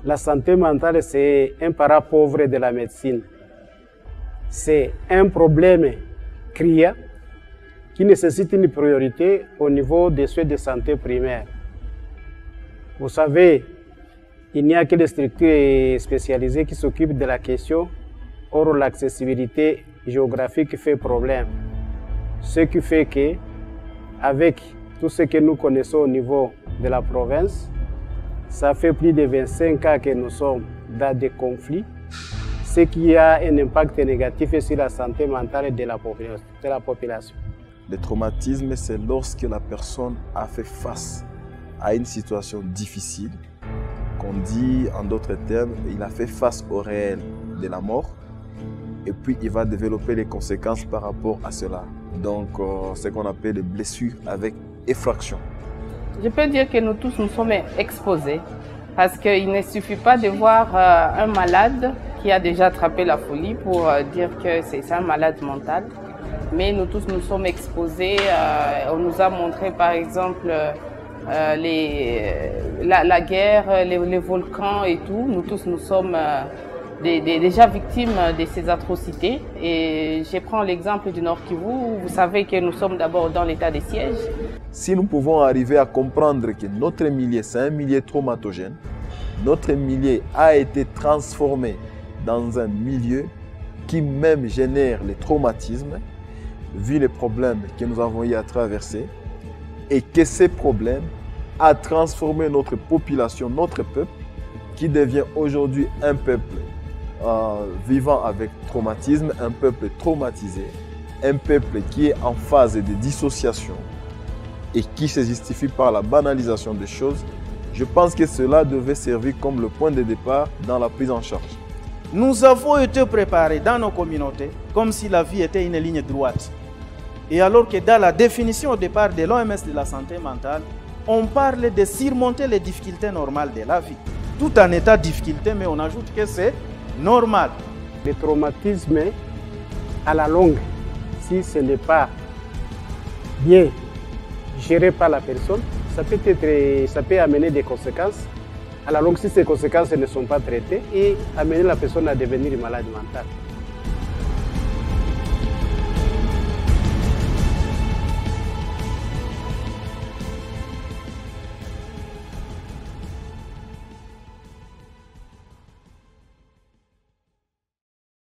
La santé mentale, c'est un parent pauvre de la médecine. C'est un problème criant qui nécessite une priorité au niveau des soins de santé primaires. Vous savez, il n'y a que des structures spécialisées qui s'occupent de la question. Or, l'accessibilité géographique fait problème. Ce qui fait que, avec tout ce que nous connaissons au niveau de la province, ça fait plus de 25 ans que nous sommes dans des conflits, ce qui a un impact négatif sur la santé mentale de la population. Le traumatisme, c'est lorsque la personne a fait face à une situation difficile, qu'on dit en d'autres termes, il a fait face au réel de la mort, et puis il va développer les conséquences par rapport à cela. Donc, ce qu'on appelle les blessures avec effraction. Je peux dire que nous tous nous sommes exposés, parce qu'il ne suffit pas de voir un malade qui a déjà attrapé la folie pour dire que c'est un malade mental. Mais nous tous nous sommes exposés. On nous a montré par exemple la guerre, les volcans et tout. Nous tous nous sommes déjà victimes de ces atrocités. Et je prends l'exemple du Nord Kivu. Vous savez que nous sommes d'abord dans l'état de siège. Si nous pouvons arriver à comprendre que notre milieu, c'est un milieu traumatogène, notre milieu a été transformé dans un milieu qui même génère les traumatismes, vu les problèmes que nous avons eu à traverser, et que ces problèmes ont transformé notre population, notre peuple, qui devient aujourd'hui un peuple vivant avec traumatisme, un peuple traumatisé, un peuple qui est en phase de dissociation et qui se justifie par la banalisation des choses. Je pense que cela devait servir comme le point de départ dans la prise en charge. Nous avons été préparés dans nos communautés comme si la vie était une ligne droite. Et alors que dans la définition au départ de l'OMS de la santé mentale, on parle de surmonter les difficultés normales de la vie. Tout en état de difficulté, mais on ajoute que c'est normal. Le traumatisme, à la longue, si ce n'est pas bien géré par la personne, ça peut amener des conséquences. À la longue, si ces conséquences ne sont pas traitées, et amener la personne à devenir malade mentale.